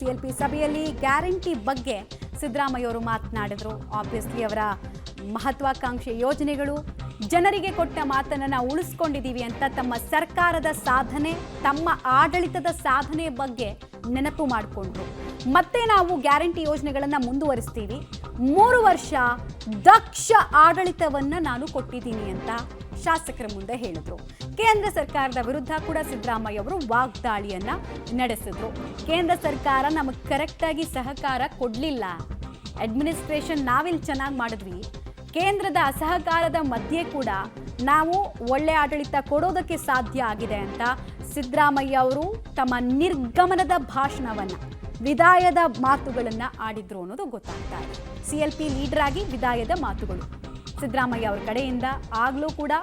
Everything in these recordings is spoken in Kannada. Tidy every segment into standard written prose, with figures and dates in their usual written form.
ಸಿಎಲ್ಪಿ ಸಭೆಯಲ್ಲಿ ಗ್ಯಾರಂಟಿ ಬಗ್ಗೆ ಸಿದ್ದರಾಮಯ್ಯ ಅವರು ಮಾತನಾಡಿದ್ರು. ಆಬ್ವಿಯಸ್ಲಿ ಅವರ ಮಹತ್ವಾಕಾಂಕ್ಷೆ ಯೋಜನೆಗಳು ಜನರಿಗೆ ಕೊಟ್ಟ ಮಾತನ್ನ ಉಳಿಸ್ಕೊಂಡಿದ್ದೀವಿ ಅಂತ ತಮ್ಮ ಸರ್ಕಾರದ ಸಾಧನೆ, ತಮ್ಮ ಆಡಳಿತದ ಸಾಧನೆ ಬಗ್ಗೆ ನೆನಪು ಮಾಡಿಕೊಂಡ್ರು. ಮತ್ತೆ ನಾವು ಗ್ಯಾರಂಟಿ ಯೋಜನೆಗಳನ್ನ ಮುಂದುವರಿಸ್ತೀವಿ, 3 ವರ್ಷ ದಕ್ಷ ಆಡಳಿತವನ್ನ ನಾನು ಕೊಟ್ಟಿದ್ದೀನಿ ಅಂತ ಶಾಸಕರ ಮುಂದೆ ಹೇಳಿದ್ರು. ಕೇಂದ್ರ ಸರ್ಕಾರದ ವಿರುದ್ಧ ಕೂಡ ಸಿದ್ದರಾಮಯ್ಯ ಅವರು ವಾಗ್ದಾಳಿಯನ್ನ ನಡೆಸಿದ್ರು. ಕೇಂದ್ರ ಸರ್ಕಾರ ನಮಗೆ ಕರೆಕ್ಟಾಗಿ ಸಹಕಾರ ಕೊಡಲಿಲ್ಲ, ಅಡ್ಮಿನಿಸ್ಟ್ರೇಷನ್ ನಾವಿಲ್ಲಿ ಚೆನ್ನಾಗಿ ಮಾಡಿದ್ವಿ, ಕೇಂದ್ರದ ಅಸಹಕಾರದ ಮಧ್ಯೆ ಕೂಡ ನಾವು ಒಳ್ಳೆ ಆಡಳಿತ ಕೊಡೋದಕ್ಕೆ ಸಾಧ್ಯ ಆಗಿದೆ ಅಂತ ಸಿದ್ದರಾಮಯ್ಯ ಅವರು ತಮ್ಮ ನಿರ್ಗಮನದ ಭಾಷಣವನ್ನ, ವಿದಾಯದ ಮಾತುಗಳನ್ನ ಆಡಿದ್ರು ಅನ್ನೋದು ಗೊತ್ತಾಗ್ತಾ ಇದೆ. ಸಿಎಲ್ಪಿ ಲೀಡರ್ ಆಗಿ ವಿದಾಯದ ಮಾತುಗಳು ಸಿದ್ದರಾಮಯ್ಯ ಅವರ ಕಡೆಯಿಂದ. ಆಗ್ಲೂ ಕೂಡ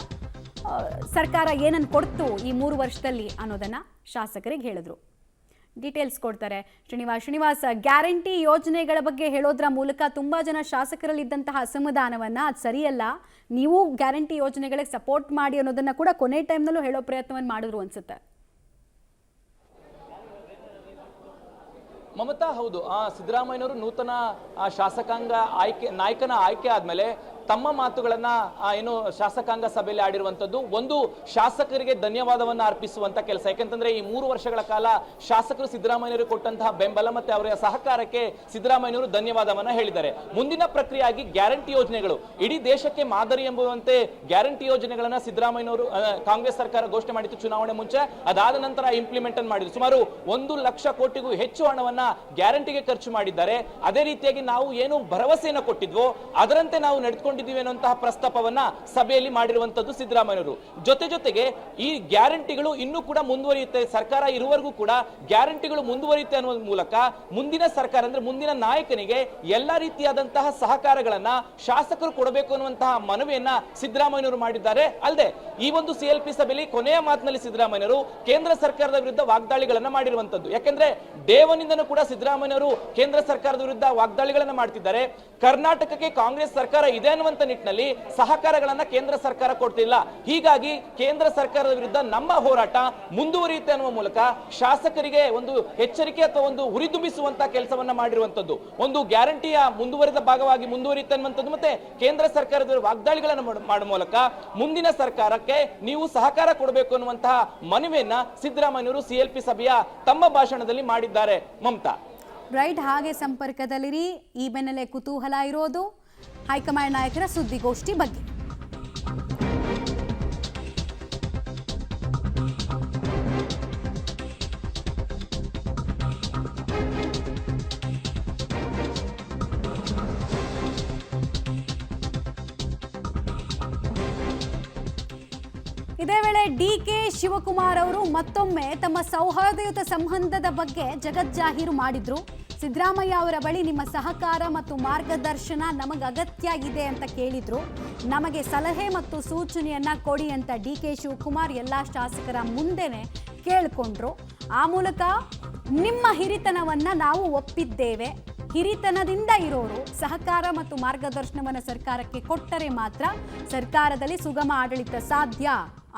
ಸರ್ಕಾರ ಏನನ್ನು ಕೊಡ್ತು ಈ 3 ವರ್ಷದಲ್ಲಿ ಅನ್ನೋದನ್ನ ಶಾಸಕರಿಗೆ ಹೇಳಿದ್ರು. ಡೀಟೇಲ್ಸ್ ಕೊಡ್ತಾರೆ ಶ್ರೀನಿವಾಸ್. ಗ್ಯಾರಂಟಿ ಯೋಜನೆಗಳ ಬಗ್ಗೆ ಹೇಳೋದ್ರ ಮೂಲಕ ತುಂಬಾ ಜನ ಶಾಸಕರಲ್ಲಿದ್ದಂತಹ ಅಸಮಾಧಾನವನ್ನ, ಅದು ಸರಿಯಲ್ಲ, ನೀವು ಗ್ಯಾರಂಟಿ ಯೋಜನೆಗಳಿಗೆ ಸಪೋರ್ಟ್ ಮಾಡಿ ಅನ್ನೋದನ್ನ ಕೂಡ ಕೊನೆ ಟೈಮ್ನಲ್ಲೂ ಹೇಳೋ ಪ್ರಯತ್ನವನ್ನು ಮಾಡಿದ್ರು ಅನ್ಸುತ್ತೆ. ಮಮತಾ, ಹೌದು, ಸಿದ್ದರಾಮಯ್ಯನವರು ನೂತನ ಶಾಸಕಾಂಗ ನಾಯಕನ ಆಯ್ಕೆ ಆದ್ಮೇಲೆ ತಮ್ಮ ಮಾತುಗಳನ್ನ ಏನು ಶಾಸಕಾಂಗ ಸಭೆಯಲ್ಲಿ ಆಡಿರುವಂತದ್ದು ಒಂದು ಶಾಸಕರಿಗೆ ಧನ್ಯವಾದವನ್ನ ಅರ್ಪಿಸುವಂತ ಕೆಲಸ. ಯಾಕಂತಂದ್ರೆ ಈ 3 ವರ್ಷಗಳ ಕಾಲ ಶಾಸಕರು ಸಿದ್ದರಾಮಯ್ಯನವರು ಕೊಟ್ಟಂತಹ ಬೆಂಬಲ ಮತ್ತೆ ಅವರ ಸಹಕಾರಕ್ಕೆ ಸಿದ್ದರಾಮಯ್ಯನವರು ಧನ್ಯವಾದವನ್ನ ಹೇಳಿದ್ದಾರೆ. ಮುಂದಿನ ಪ್ರಕ್ರಿಯೆಯಾಗಿ ಗ್ಯಾರಂಟಿ ಯೋಜನೆಗಳು ಇಡೀ ದೇಶಕ್ಕೆ ಮಾದರಿ ಎಂಬುವಂತೆ ಗ್ಯಾರಂಟಿ ಯೋಜನೆಗಳನ್ನ ಸಿದ್ದರಾಮಯ್ಯನವರು ಕಾಂಗ್ರೆಸ್ ಸರ್ಕಾರ ಘೋಷಣೆ ಮಾಡಿತ್ತು ಚುನಾವಣೆ ಮುಂಚೆ. ಅದಾದ ನಂತರ ಇಂಪ್ಲಿಮೆಂಟ್ ಮಾಡಿದ್ರು. ಸುಮಾರು 1 ಲಕ್ಷ ಕೋಟಿಗೂ ಹೆಚ್ಚು ಹಣವನ್ನ ಗ್ಯಾರಂಟಿಗೆ ಖರ್ಚು ಮಾಡಿದ್ದಾರೆ. ಅದೇ ರೀತಿಯಾಗಿ ನಾವು ಏನು ಭರವಸೆಯನ್ನು ಕೊಟ್ಟಿದ್ವೋ ಅದರಂತೆ ನಾವು ನಡೆದುಕೊಂಡು ಅನ್ನುವಂತಹ ಪ್ರಸ್ತಾಪವನ್ನ ಸಭೆಯಲ್ಲಿ ಮಾಡಿರುವಂತದ್ದು ಸಿದ್ದರಾಮಯ್ಯನವರು. ಜೊತೆಗೆ ಈ ಗ್ಯಾರಂಟಿಗಳು ಇನ್ನೂ ಕೂಡ ಮುಂದುವರಿಯುತ್ತೆ, ಸರ್ಕಾರ ಇರುವವರೆಗೂ ಕೂಡ ಗ್ಯಾರಂಟಿಗಳು ಮುಂದುವರಿಯುತ್ತೆ ಅನ್ನುವ ಮೂಲಕ ಮುಂದಿನ ಸರ್ಕಾರ ಅಂದ್ರೆ ಮುಂದಿನ ನಾಯಕನಿಗೆ ಎಲ್ಲಾ ರೀತಿಯಾದಂತಹ ಸಹಕಾರಗಳನ್ನ ಶಾಸಕರು ಕೊಡಬೇಕು ಅನ್ನುವಂತಹ ಮನವಿಯನ್ನ ಸಿದ್ದರಾಮಯ್ಯನವರು ಮಾಡಿದ್ದಾರೆ. ಅಲ್ಲದೆ ಈ ಒಂದು ಸಿಎಲ್ಪಿ ಸಭೆಯಲ್ಲಿ ಕೊನೆಯ ಮಾತಿನಲ್ಲಿ ಸಿದ್ದರಾಮಯ್ಯನವರು ಕೇಂದ್ರ ಸರ್ಕಾರದ ವಿರುದ್ಧ ವಾಗ್ದಾಳಿಗಳನ್ನ ಮಾಡಿರುವಂತದ್ದು. ಯಾಕಂದ್ರೆ ಡೇವನಿಂದನೂ ಕೂಡ ಸಿದ್ದರಾಮಯ್ಯನವರು ಕೇಂದ್ರ ಸರ್ಕಾರದ ವಿರುದ್ಧ ವಾಗ್ದಾಳಿಗಳನ್ನ ಮಾಡ್ತಿದ್ದಾರೆ. ಕರ್ನಾಟಕಕ್ಕೆ ಕಾಂಗ್ರೆಸ್ ಸರ್ಕಾರ ಇದೆ ಅನ್ನುವಂತ ನಿಟ್ಟಿನಲ್ಲಿ ಸಹಕಾರಗಳನ್ನ ಕೇಂದ್ರ ಸರ್ಕಾರ ಕೊಡ್ತಿಲ್ಲ, ಹೀಗಾಗಿ ಕೇಂದ್ರ ಸರ್ಕಾರದ ವಿರುದ್ಧ ನಮ್ಮ ಹೋರಾಟ ಮುಂದುವರಿಯುತ್ತೆ ಅನ್ನುವ ಮೂಲಕ ಶಾಸಕರಿಗೆ ಒಂದು ಎಚ್ಚರಿಕೆ ಅಥವಾ ಒಂದು ಹುರಿದುಂಬಿಸುವಂತ ಕೆಲಸವನ್ನ ಮಾಡಿರುವಂತದ್ದು. ಒಂದು ಗ್ಯಾರಂಟಿಯ ಮುಂದುವರಿದ ಭಾಗವಾಗಿ ಮುಂದುವರಿಯುತ್ತೆ ಅನ್ನುವಂಥದ್ದು ಮತ್ತೆ ಕೇಂದ್ರ ಸರ್ಕಾರದ ವಾಗ್ದಾಳಿಗಳನ್ನು ಮಾಡುವ ಮೂಲಕ ಮುಂದಿನ ಸರ್ಕಾರಕ್ಕೆ ನೀವು ಸಹಕಾರ ಕೊಡಬೇಕು ಅನ್ನುವಂತಹ ಮನವಿಯನ್ನ ಸಿದ್ದರಾಮಯ್ಯನವರು ಸಿಎಲ್ಪಿ ಸಭೆಯ ತಮ್ಮ ಭಾಷಣದಲ್ಲಿ ಮಾಡಿದ್ದಾರೆ. ಮಮತಾ, ರೈಟ್, ಹಾಗೆ ಸಂಪರ್ಕದಲ್ಲಿರಿ. ಈ ಬೆನ್ನಲ್ಲೇ ಕುತೂಹಲ ಇರೋದು ಹೈಕಮಾಂಡ್ ನಾಯಕರ ಸುದ್ದಿಗೋಷ್ಠಿ ಬಗ್ಗೆ. ಇದೇ ವೇಳೆ ಡಿಕೆ ಶಿವಕುಮಾರ್ ಅವರು ಮತ್ತೊಮ್ಮೆ ತಮ್ಮ ಸೌಹಾರ್ದಯುತ ಸಂಬಂಧದ ಬಗ್ಗೆ ಜಗಜ್ಜಾಹೀರು ಮಾಡಿದ್ರು. ಸಿದ್ದರಾಮಯ್ಯ ಅವರ ಬಳಿ ನಿಮ್ಮ ಸಹಕಾರ ಮತ್ತು ಮಾರ್ಗದರ್ಶನ ನಮಗೆ ಅಗತ್ಯ ಇದೆ ಅಂತ ಕೇಳಿದ್ರು. ನಮಗೆ ಸಲಹೆ ಮತ್ತು ಸೂಚನೆಯನ್ನ ಕೊಡಿ ಅಂತ ಡಿಕೆ ಶಿವಕುಮಾರ್ ಎಲ್ಲ ಶಾಸಕರ ಮುಂದೆನೆ ಕೇಳಿಕೊಂಡ್ರು. ಆ ಮೂಲಕ ನಿಮ್ಮ ಹಿರಿತನವನ್ನ ನಾವು ಒಪ್ಪಿದ್ದೇವೆ, ಹಿರಿತನದಿಂದ ಇರೋರು ಸಹಕಾರ ಮತ್ತು ಮಾರ್ಗದರ್ಶನವನ್ನು ಸರ್ಕಾರಕ್ಕೆ ಕೊಟ್ಟರೆ ಮಾತ್ರ ಸರ್ಕಾರದಲ್ಲಿ ಸುಗಮ ಆಡಳಿತ ಸಾಧ್ಯ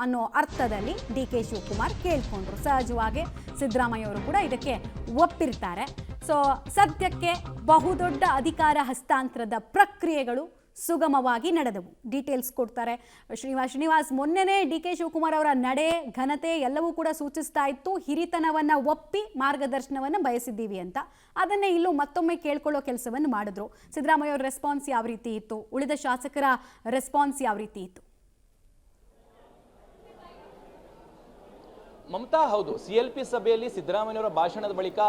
ಅನ್ನೋ ಅರ್ಥದಲ್ಲಿ ಡಿಕೆ ಶಿವಕುಮಾರ್ ಕೇಳ್ಕೊಂಡ್ರು. ಸಹಜವಾಗಿ ಸಿದ್ದರಾಮಯ್ಯ ಅವರು ಕೂಡ ಇದಕ್ಕೆ ಒಪ್ಪಿರ್ತಾರೆ. ಸೊ ಸದ್ಯಕ್ಕೆ ಬಹುದೊಡ್ಡ ಅಧಿಕಾರ ಹಸ್ತಾಂತರದ ಪ್ರಕ್ರಿಯೆಗಳು ಸುಗಮವಾಗಿ ನಡೆದವು. ಡೀಟೇಲ್ಸ್ ಕೊಡ್ತಾರೆ ಶ್ರೀನಿವಾಸ್. ಮೊನ್ನೆನೇ ಡಿಕೆ ಶಿವಕುಮಾರ್ ಅವರ ನಡೆ, ಘನತೆ ಎಲ್ಲವೂ ಕೂಡ ಸೂಚಿಸ್ತಾ ಇತ್ತು ಹಿರಿತನವನ್ನ ಒಪ್ಪಿ ಮಾರ್ಗದರ್ಶನವನ್ನು ಬಯಸಿದ್ದೀವಿ ಅಂತ. ಅದನ್ನೇ ಇಲ್ಲೂ ಮತ್ತೊಮ್ಮೆ ಕೇಳ್ಕೊಳ್ಳೋ ಕೆಲಸವನ್ನು ಮಾಡಿದ್ರು. ಸಿದ್ದರಾಮಯ್ಯ ಅವರ ರೆಸ್ಪಾನ್ಸ್ ಯಾವ ರೀತಿ ಇತ್ತು, ಉಳಿದ ಶಾಸಕರ ರೆಸ್ಪಾನ್ಸ್ ಯಾವ ರೀತಿ ಇತ್ತು? ಮಮತಾ, ಹೌದು, ಸಿಎಲ್ಪಿ ಸಭೆಯಲ್ಲಿ ಸಿದ್ದರಾಮಯ್ಯವರ ಭಾಷಣದ ಬಳಿಕ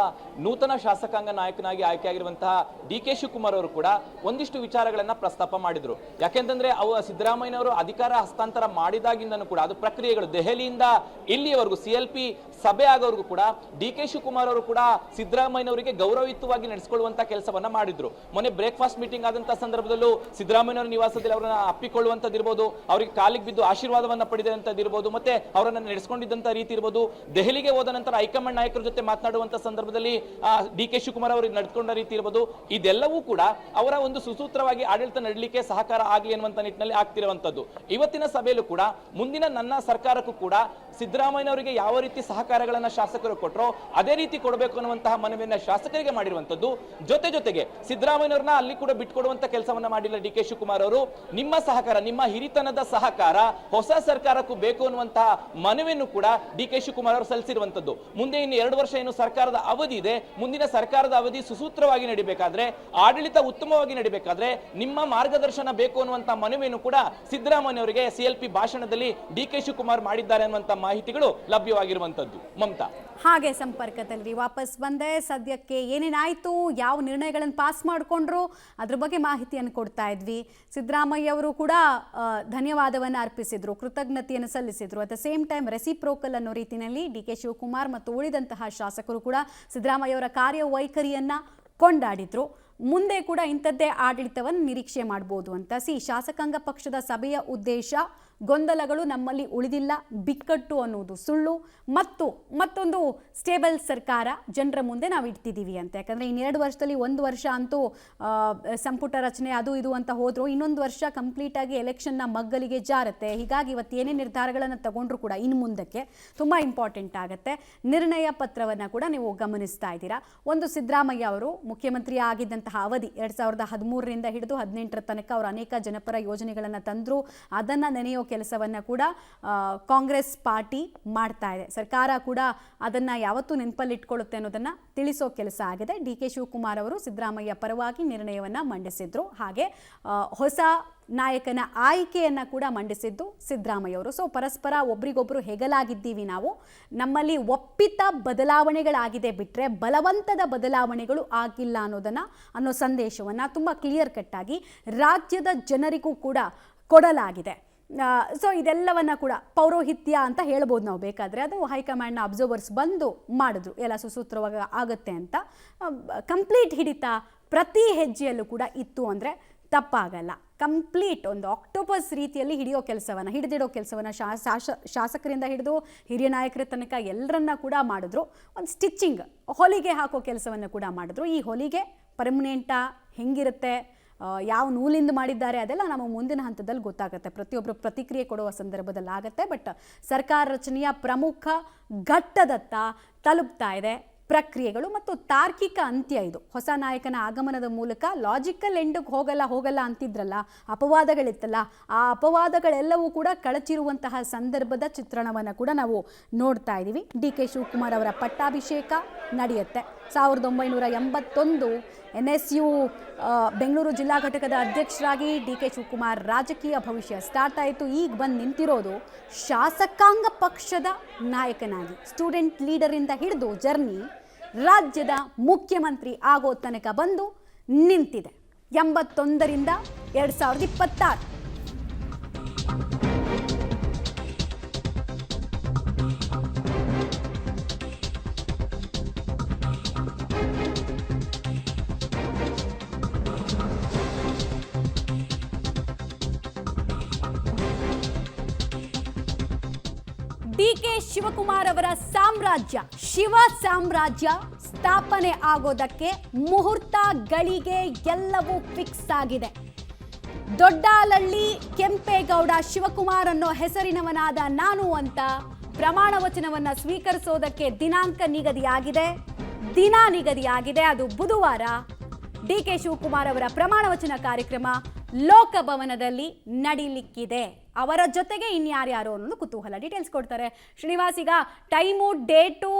ನೂತನ ಶಾಸಕಾಂಗ ನಾಯಕನಾಗಿ ಆಯ್ಕೆಯಾಗಿರುವಂತಹ ಡಿಕೆ ಶಿವಕುಮಾರ್ ಅವರು ಕೂಡ ಒಂದಿಷ್ಟು ವಿಚಾರಗಳನ್ನ ಪ್ರಸ್ತಾಪ ಮಾಡಿದ್ರು. ಯಾಕೆಂತಂದ್ರೆ ಸಿದ್ದರಾಮಯ್ಯನವರು ಅಧಿಕಾರ ಹಸ್ತಾಂತರ ಮಾಡಿದಾಗಿಂದನೂ ಕೂಡ ಅದು ಪ್ರಕ್ರಿಯೆಗಳು ದೆಹಲಿಯಿಂದ ಇಲ್ಲಿಯವರೆಗೂ ಸಿಎಲ್ಪಿ ಸಭೆ ಆಗೋವರೆಗೂ ಕೂಡ ಡಿಕೆ ಶಿವಕುಮಾರ್ ಅವರು ಕೂಡ ಸಿದ್ದರಾಮಯ್ಯನವರಿಗೆ ಗೌರವಯುತವಾಗಿ ನಡೆಸಿಕೊಳ್ಳುವಂತ ಕೆಲಸವನ್ನ ಮಾಡಿದ್ರು. ಮೊನ್ನೆ ಬ್ರೇಕ್ಫಾಸ್ಟ್ ಮೀಟಿಂಗ್ ಆದಂತಹ ಸಂದರ್ಭದಲ್ಲೂ ಸಿದ್ದರಾಮಯ್ಯನವರ ನಿವಾಸದಲ್ಲಿ ಅವರನ್ನ ಅಪ್ಪಿಕೊಳ್ಳುವಂತದ್ದಿರ್ಬೋದು, ಅವರಿಗೆ ಕಾಲಿಗೆ ಬಿದ್ದು ಆಶೀರ್ವಾದವನ್ನ ಪಡೆದಂತದ್ದಿರ್ಬೋದು, ಮತ್ತೆ ಅವರನ್ನ ನಡೆಸಿಕೊಂಡಿದ್ದಂತ ರೀತಿ ಇರ್ಬೋದು. ದೆಹಲಿಗೆ ಹೋದ ನಂತರ ಹೈಕಮಾಂಡ್ ನಾಯಕರ ಜೊತೆ ಮಾತನಾಡುವಂತ ಸಂದರ್ಭದಲ್ಲಿ ಡಿಕೆ ಶಿವಕುಮಾರ್ ಅವರು ನಡೆದುಕೊಂಡ ರೀತಿ ಇರಬಹುದು, ಇದೆಲ್ಲವೂ ಕೂಡ ಅವರ ಒಂದು ಸುಸೂತ್ರವಾಗಿ ಆಡಳಿತ ನಡೆಯಲಿಕ್ಕೆ ಸಹಕಾರ ಆಗಲಿ ಅನ್ನುವಂತ ನಿಟ್ಟಿನಲ್ಲಿ ಆಗ್ತಿರುವಂತದ್ದು. ಇವತ್ತಿನ ಸಭೆಯಲ್ಲೂ ಕೂಡ ಮುಂದಿನ ನನ್ನ ಸರ್ಕಾರಕ್ಕೂ ಕೂಡ ಸಿದ್ದರಾಮಯ್ಯನವರಿಗೆ ಯಾವ ರೀತಿ ಸಹಕಾರಗಳನ್ನ ಶಾಸಕರು ಕೊಟ್ಟರೋ ಅದೇ ರೀತಿ ಕೊಡಬೇಕು ಅನ್ನುವಂತಹ ಮನವಿಯನ್ನ ಶಾಸಕರಿಗೆ ಮಾಡಿರುವಂತದ್ದು. ಜೊತೆಗೆ ಸಿದ್ದರಾಮಯ್ಯನವ್ರನ್ನ ಅಲ್ಲಿ ಕೂಡ ಬಿಟ್ಕೊಡುವಂತ ಕೆಲಸವನ್ನ ಮಾಡಿಲ್ಲ ಡಿ ಕೆ ಶಿವಕುಮಾರ್ ಅವರು. ನಿಮ್ಮ ಸಹಕಾರ, ನಿಮ್ಮ ಹಿರಿತನದ ಸಹಕಾರ ಹೊಸ ಸರ್ಕಾರಕ್ಕೂ ಬೇಕು ಅನ್ನುವಂತಹ ಮನವಿಯನ್ನು ಕೂಡ ಡಿ ಕೆ ಶಿವಕುಮಾರ್ ಅವರು ಸಲ್ಲಿಸಿರುವಂತದ್ದು. ಮುಂದೆ ಇನ್ನು 2 ವರ್ಷ ಏನು ಸರ್ಕಾರದ ಅವಧಿ ಇದೆ, ಮುಂದಿನ ಸರ್ಕಾರದ ಅವಧಿ ಸುಸೂತ್ರವಾಗಿ ನಡಿಬೇಕಾದ್ರೆ, ಆಡಳಿತ ಉತ್ತಮವಾಗಿ ನಡಿಬೇಕಾದ್ರೆ ನಿಮ್ಮ ಮಾರ್ಗದರ್ಶನ ಬೇಕು ಅನ್ನುವಂತ ಮನವಿಯನ್ನು ಕೂಡ ಸಿದ್ದರಾಮಯ್ಯ ಅವರಿಗೆ CLP ಭಾಷಣದಲ್ಲಿ ಡಿ ಕೆ ಶಿವಕುಮಾರ್ ಮಾಡಿದ್ದಾರೆ ಅನ್ನುವಂತ ಮಾಹಿತಿಗಳು ಲಭ್ಯವಾಗಿರುವಂತದ್ದು. ಮಮತಾ, ಹಾಗೆ ಸಂಪರ್ಕದಲ್ಲಿ ವಾಪಸ್ ಬಂದೆ. ಸದ್ಯಕ್ಕೆ ಏನೇನಾಯ್ತು, ಯಾವ ನಿರ್ಣಯಗಳನ್ನು ಪಾಸ್ ಮಾಡಿಕೊಂಡ್ರು, ಅದ್ರ ಬಗ್ಗೆ ಮಾಹಿತಿಯನ್ನು ಕೊಡ್ತಾ ಇದ್ವಿ. ಸಿದ್ದರಾಮಯ್ಯ ಅವರು ಕೂಡ ಧನ್ಯವಾದವನ್ನು ಅರ್ಪಿಸಿದ್ರು, ಕೃತಜ್ಞತೆಯನ್ನು ಸಲ್ಲಿಸಿದ್ರು. At the same time reciprocal ಅನ್ನೋ ರೀತಿಯಲ್ಲಿ ಡಿ ಕೆ ಶಿವಕುಮಾರ್ ಮತ್ತು ಉಳಿದಂತಹ ಶಾಸಕರು ಕೂಡ ಸಿದ್ದರಾಮಯ್ಯ ಅವರ ಕಾರ್ಯವೈಖರಿಯನ್ನ ಕೊಂಡಾಡಿದ್ರು. ಮುಂದೆ ಕೂಡ ಇಂಥದ್ದೇ ಆಡಳಿತವನ್ನು ನಿರೀಕ್ಷೆ ಮಾಡ್ಬೋದು ಅಂತ. ಶಾಸಕಾಂಗ ಪಕ್ಷದ ಸಭೆಯ ಉದ್ದೇಶ ಗೊಂದಲಗಳು ನಮ್ಮಲ್ಲಿ ಉಳಿದಿಲ್ಲ, ಬಿಕ್ಕಟ್ಟು ಅನ್ನೋದು ಸುಳ್ಳು, ಮತ್ತೊಂದು ಸ್ಟೇಬಲ್ ಸರ್ಕಾರ ಜನರ ಮುಂದೆ ನಾವು ಇಡ್ತಿದ್ದೀವಿ ಅಂತ. ಯಾಕಂದರೆ ಇನ್ನು 2 ವರ್ಷದಲ್ಲಿ 1 ವರ್ಷ ಅಂತೂ ಸಂಪುಟ ರಚನೆ ಅದು ಇದು ಅಂತ ಹೋದ್ರು, ಇನ್ನೊಂದು ವರ್ಷ ಕಂಪ್ಲೀಟಾಗಿ ಎಲೆಕ್ಷನ್ನ ಮಗ್ಗಲಿಗೆ ಜಾರುತ್ತೆ. ಹೀಗಾಗಿ ಇವತ್ತು ಏನೇ ನಿರ್ಧಾರಗಳನ್ನು ತಗೊಂಡ್ರು ಕೂಡ ಇನ್ನು ಮುಂದಕ್ಕೆ ತುಂಬ ಇಂಪಾರ್ಟೆಂಟ್ ಆಗುತ್ತೆ. ನಿರ್ಣಯ ಪತ್ರವನ್ನು ಕೂಡ ನೀವು ಗಮನಿಸ್ತಾ ಇದ್ದೀರಾ. ಒಂದು, ಸಿದ್ದರಾಮಯ್ಯ ಅವರು ಮುಖ್ಯಮಂತ್ರಿ ಆಗಿದ್ದಂತಹ ಅವಧಿ 2013ರಿಂದ ಹಿಡಿದು 2018 ತನಕ ಅವರು ಅನೇಕ ಜನಪರ ಯೋಜನೆಗಳನ್ನು ತಂದರು. ಅದನ್ನು ನೆನೆಯೋ ಕೆಲಸವನ್ನು ಕೂಡ ಕಾಂಗ್ರೆಸ್ ಪಾರ್ಟಿ ಮಾಡ್ತಾ ಇದೆ. ಸರ್ಕಾರ ಕೂಡ ಅದನ್ನು ಯಾವತ್ತೂ ನೆನಪಲ್ಲಿಟ್ಕೊಳ್ಳುತ್ತೆ ಅನ್ನೋದನ್ನು ತಿಳಿಸೋ ಕೆಲಸ ಆಗಿದೆ. ಡಿ ಕೆ ಶಿವಕುಮಾರ್ ಅವರು ಸಿದ್ದರಾಮಯ್ಯ ಪರವಾಗಿ ನಿರ್ಣಯವನ್ನು ಮಂಡಿಸಿದ್ರು. ಹಾಗೆ ಹೊಸ ನಾಯಕನ ಆಯ್ಕೆಯನ್ನು ಕೂಡ ಮಂಡಿಸಿದ್ದು ಸಿದ್ದರಾಮಯ್ಯ ಅವರು. ಸೊ ಪರಸ್ಪರ ಒಬ್ರಿಗೊಬ್ರು ಹೆಗಲಾಗಿದ್ದೀವಿ ನಾವು. ನಮ್ಮಲ್ಲಿ ಒಪ್ಪಿತ ಬದಲಾವಣೆಗಳಾಗಿದೆ ಬಿಟ್ಟರೆ ಬಲವಂತದ ಬದಲಾವಣೆಗಳು ಆಗಿಲ್ಲ ಅನ್ನೋ ಸಂದೇಶವನ್ನು ತುಂಬ ಕ್ಲಿಯರ್ ಕಟ್ಟಾಗಿ ರಾಜ್ಯದ ಜನರಿಗೂ ಕೂಡ ಕೊಡಲಾಗಿದೆ. ಸೊ ಇದೆಲ್ಲವನ್ನ ಕೂಡ ಪೌರೋಹಿತ್ಯ ಅಂತ ಹೇಳ್ಬೋದು ನಾವು ಬೇಕಾದರೆ. ಅದು ಹೈಕಮಾಂಡ್ನ ಅಬ್ಸರ್ವರ್ಸ್ ಬಂದು ಮಾಡಿದ್ರು, ಎಲ್ಲ ಸುಸೂತ್ರವಾಗಿ ಆಗುತ್ತೆ ಅಂತ. ಕಂಪ್ಲೀಟ್ ಹಿಡಿತ ಪ್ರತಿ ಹೆಜ್ಜೆಯಲ್ಲೂ ಕೂಡ ಇತ್ತು ಅಂದರೆ ತಪ್ಪಾಗಲ್ಲ. ಕಂಪ್ಲೀಟ್ ಒಂದು ಆಕ್ಟೋಪಸ್ ರೀತಿಯಲ್ಲಿ ಹಿಡಿದಿಡೋ ಕೆಲಸವನ್ನು ಶಾಸಕರಿಂದ ಹಿಡಿದು ಹಿರಿಯ ನಾಯಕರ ತನಕ ಎಲ್ಲರನ್ನ ಕೂಡ ಮಾಡಿದ್ರು. ಒಂದು ಸ್ಟಿಚ್ಚಿಂಗ್, ಹೊಲಿಗೆ ಹಾಕೋ ಕೆಲಸವನ್ನು ಕೂಡ ಮಾಡಿದ್ರು. ಈ ಹೊಲಿಗೆ ಪರ್ಮನೆಂಟಾ, ಹೆಂಗಿರುತ್ತೆ, ಯಾವ ನೂಲಿಂದ ಮಾಡಿದ್ದಾರೆ, ಅದೆಲ್ಲ ನಮ್ಮ ಮುಂದಿನ ಹಂತದಲ್ಲಿ ಗೊತ್ತಾಗುತ್ತೆ. ಪ್ರತಿಯೊಬ್ಬರು ಪ್ರತಿಕ್ರಿಯೆ ಕೊಡುವ ಸಂದರ್ಭದಲ್ಲಿ ಆಗುತ್ತೆ. ಬಟ್ ಸರ್ಕಾರ ರಚನೆಯ ಪ್ರಮುಖ ಘಟ್ಟದತ್ತ ತಲುಪ್ತಾ ಇದೆ ಪ್ರಕ್ರಿಯೆಗಳು ಮತ್ತು ತಾರ್ಕಿಕ ಅಂತ್ಯ ಇದು. ಹೊಸ ನಾಯಕನ ಆಗಮನದ ಮೂಲಕ ಲಾಜಿಕಲ್ ಎಂಡಿಗೆ ಹೋಗಲ್ಲ ಅಂತಿದ್ರಲ್ಲ, ಅಪವಾದಗಳಿತ್ತಲ್ಲ, ಆ ಅಪವಾದಗಳೆಲ್ಲವೂ ಕೂಡ ಕಳಚಿರುವಂತಹ ಸಂದರ್ಭದ ಚಿತ್ರಣವನ್ನು ಕೂಡ ನಾವು ನೋಡ್ತಾ ಇದ್ದೀವಿ. ಡಿ ಕೆ ಶಿವಕುಮಾರ್ ಅವರ ಪಟ್ಟಾಭಿಷೇಕ ನಡೆಯುತ್ತೆ. 1981 NSU ಬೆಂಗಳೂರು ಜಿಲ್ಲಾ ಘಟಕದ ಅಧ್ಯಕ್ಷರಾಗಿ ಡಿ ಕೆ ಶಿವಕುಮಾರ್ ರಾಜಕೀಯ ಭವಿಷ್ಯ ಸ್ಟಾರ್ಟ್ ಆಯಿತು. ಈಗ ಬಂದು ನಿಂತಿರೋದು ಶಾಸಕಾಂಗ ಪಕ್ಷದ ನಾಯಕನಾಗಿ. ಸ್ಟೂಡೆಂಟ್ ಲೀಡರಿಂದ ಹಿಡಿದು ಜರ್ನಿ ರಾಜ್ಯದ ಮುಖ್ಯಮಂತ್ರಿ ಆಗೋ ತನಕ ಬಂದು ನಿಂತಿದೆ. 81ರಿಂದ 2026. ಡಿ ಕೆ ಶಿವಕುಮಾರ್ ಅವರ ಸಾಮ್ರಾಜ್ಯ, ಶಿವ ಸಾಮ್ರಾಜ್ಯ ಸ್ಥಾಪನೆ ಆಗೋದಕ್ಕೆ ಮುಹೂರ್ತ ಗಳಿಗೆ ಎಲ್ಲವೂ ಫಿಕ್ಸ್ ಆಗಿದೆ. ದೊಡ್ಡಾಲಹಳ್ಳಿ ಕೆಂಪೇಗೌಡ ಶಿವಕುಮಾರ್ ಅನ್ನೋ ಹೆಸರಿನವನಾದ ನಾನು ಅಂತ ಪ್ರಮಾಣ ವಚನವನ್ನ ಸ್ವೀಕರಿಸೋದಕ್ಕೆ ದಿನಾಂಕ ನಿಗದಿಯಾಗಿದೆ. ಅದು ಬುಧವಾರ. ಡಿ ಕೆ ಶಿವಕುಮಾರ್ ಅವರ ಪ್ರಮಾಣ ವಚನ ಕಾರ್ಯಕ್ರಮ ಲೋಕಭವನದಲ್ಲಿ ನಡೀಲಿಕ್ಕಿದೆ. ಅವರ ಜೊತೆಗೆ ಇನ್ಯಾರ್ಯಾರೋ ಅನ್ನೋದು ಕುತೂಹಲ. ಡೀಟೇಲ್ಸ್ ಕೊಡ್ತಾರೆ ಶ್ರೀನಿವಾಸ್. ಈಗ ಟೈಮು, ಡೇಟು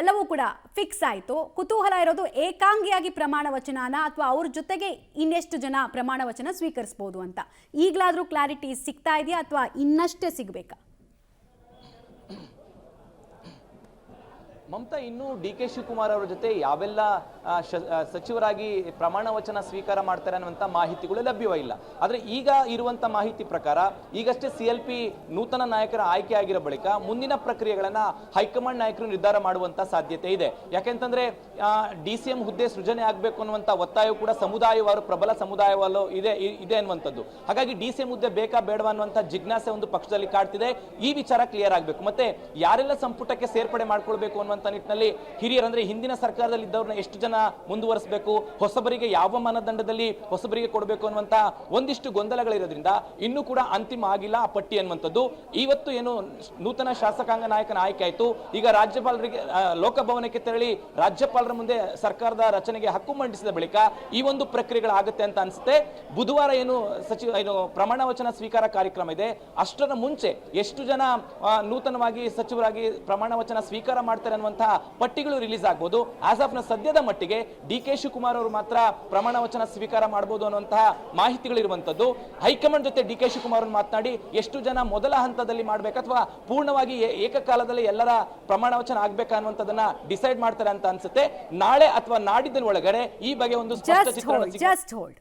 ಎಲ್ಲವೂ ಕೂಡ ಫಿಕ್ಸ್ ಆಯಿತು. ಕುತೂಹಲ ಇರೋದು ಏಕಾಂಗಿಯಾಗಿ ಪ್ರಮಾಣ ವಚನನ ಅಥವಾ ಅವ್ರ ಜೊತೆಗೆ ಇನ್ನೆಷ್ಟು ಜನ ಪ್ರಮಾಣ ವಚನ ಸ್ವೀಕರಿಸ್ಬೋದು ಅಂತ. ಈಗಲಾದರೂ ಕ್ಲಾರಿಟಿ ಸಿಗ್ತಾ ಇದೆಯಾ ಅಥವಾ ಇನ್ನಷ್ಟೇ ಸಿಗಬೇಕಾ? ಮಮತಾ, ಇನ್ನು ಡಿ ಕೆ ಶಿವಕುಮಾರ್ ಅವರ ಜೊತೆ ಯಾವೆಲ್ಲ ಸಚಿವರಾಗಿ ಪ್ರಮಾಣ ವಚನ ಸ್ವೀಕಾರ ಮಾಡ್ತಾರೆ ಅನ್ನುವಂಥ ಮಾಹಿತಿಗಳು ಲಭ್ಯವಿಲ್ಲ. ಆದರೆ ಈಗ ಇರುವಂಥ ಮಾಹಿತಿ ಪ್ರಕಾರ ಈಗಷ್ಟೇ CLP ನೂತನ ನಾಯಕರ ಆಯ್ಕೆ ಆಗಿರೋ ಬಳಿಕ ಮುಂದಿನ ಪ್ರಕ್ರಿಯೆಗಳನ್ನು ಹೈಕಮಾಂಡ್ ನಾಯಕರು ನಿರ್ಧಾರ ಮಾಡುವಂಥ ಸಾಧ್ಯತೆ ಇದೆ. ಯಾಕೆಂತಂದ್ರೆ DCM ಹುದ್ದೆ ಸೃಜನೆ ಆಗಬೇಕು ಅನ್ನುವಂಥ ಒತ್ತಾಯ ಕೂಡ ಸಮುದಾಯವಾರು, ಪ್ರಬಲ ಸಮುದಾಯವಲ್ಲೂ ಇದೆ ಅನ್ನುವಂಥದ್ದು. ಹಾಗಾಗಿ DCM ಹುದ್ದೆ ಬೇಕಾ ಬೇಡವಾ ಅನ್ನುವಂಥ ಜಿಜ್ಞಾಸೆ ಒಂದು ಪಕ್ಷದಲ್ಲಿ ಕಾಡ್ತಿದೆ. ಈ ವಿಚಾರ ಕ್ಲಿಯರ್ ಆಗಬೇಕು. ಮತ್ತೆ ಯಾರೆಲ್ಲ ಸಂಪುಟಕ್ಕೆ ಸೇರ್ಪಡೆ ಮಾಡ್ಕೊಳ್ಬೇಕು ಅನ್ನುವಂಥ ಅನ್ನುವಂಥ ನಿಟ್ಟಿನಲ್ಲಿ ಹಿರಿಯರಂದ್ರೆ ಹಿಂದಿನ ಸರ್ಕಾರದಲ್ಲಿ ಇದ್ದವ್ರನ್ನ ಎಷ್ಟು ಜನ ಮುಂದುವರಿಸಬೇಕು, ಹೊಸಬರಿಗೆ ಯಾವ ಮಾನದಂಡದಲ್ಲಿ ಹೊಸಬರಿಗೆ ಕೊಡಬೇಕು ಅನ್ನುವಂಥ ಒಂದಿಷ್ಟು ಗೊಂದಲಗಳಿರೋದ್ರಿಂದ ಇನ್ನೂ ಕೂಡ ಅಂತಿಮ ಆಗಿಲ್ಲ ಆ ಪಟ್ಟಿ ಅನ್ನುವಂಥದ್ದು. ಇವತ್ತು ಏನು ನೂತನ ಶಾಸಕಾಂಗ ನಾಯಕನ ಆಯ್ಕೆ ಆಯಿತು, ಈಗ ರಾಜ್ಯಪಾಲರಿಗೆ ಲೋಕಭವನಕ್ಕೆ ತೆರಳಿ ರಾಜ್ಯಪಾಲರ ಮುಂದೆ ಸರ್ಕಾರದ ರಚನೆಗೆ ಹಕ್ಕು ಮಂಡಿಸಿದ ಬಳಿಕ ಈ ಒಂದು ಪ್ರಕ್ರಿಯೆಗಳಾಗುತ್ತೆ ಅಂತ ಅನ್ಸುತ್ತೆ. ಬುಧವಾರ ಏನು ಪ್ರಮಾಣ ವಚನ ಸ್ವೀಕಾರ ಕಾರ್ಯಕ್ರಮ ಇದೆ, ಅಷ್ಟರ ಮುಂಚೆ ಎಷ್ಟು ಜನ ನೂತನವಾಗಿ ಸಚಿವರಾಗಿ ಪ್ರಮಾಣ ವಚನ ಸ್ವೀಕಾರ ಮಾಡ್ತಾರೆ ಅನ್ನುವಂತಹ ಪಟ್ಟಿಗಳು ರಿಲೀಸ್ ಆಗ್ಬೋದು. ಆಸ್ ಆಫ್ ನ ಸದ್ಯದ ಮಟ್ಟಿಗೆ ಡಿ.ಕೆ. ಶಿವಕುಮಾರ್ ಅವರು ಮಾತ್ರ ಪ್ರಮಾಣ ವಚನ ಸ್ವೀಕಾರ ಮಾಡಬಹುದು ಅನ್ನುವಂತಹ ಮಾಹಿತಿಗಳಿರುವಂತದ್ದು. ಹೈಕಮಾಂಡ್ ಜೊತೆ ಡಿ.ಕೆ. ಶಿವಕುಮಾರ್ ಅವರು ಮಾತನಾಡಿ ಎಷ್ಟು ಜನ ಮೊದಲ ಹಂತದಲ್ಲಿ ಮಾಡ್ಬೇಕು ಅಥವಾ ಪೂರ್ಣವಾಗಿ ಏಕಕಾಲದಲ್ಲಿ ಎಲ್ಲರ ಪ್ರಮಾಣ ವಚನ ಆಗ್ಬೇಕಾ ಅನ್ನುವಂಥದ್ದನ್ನ ಡಿಸೈಡ್ ಮಾಡ್ತಾರೆ ಅಂತ ಅನ್ಸುತ್ತೆ. ನಾಳೆ ಅಥವಾ ನಾಡಿದ್ದ ಒಳಗಡೆ ಈ ಬಗ್ಗೆ ಒಂದು ಸ್ಪಷ್ಟ ಚಿತ್ರಣ ಜಸ್ಟ್ ಹೋಲ್ಡ್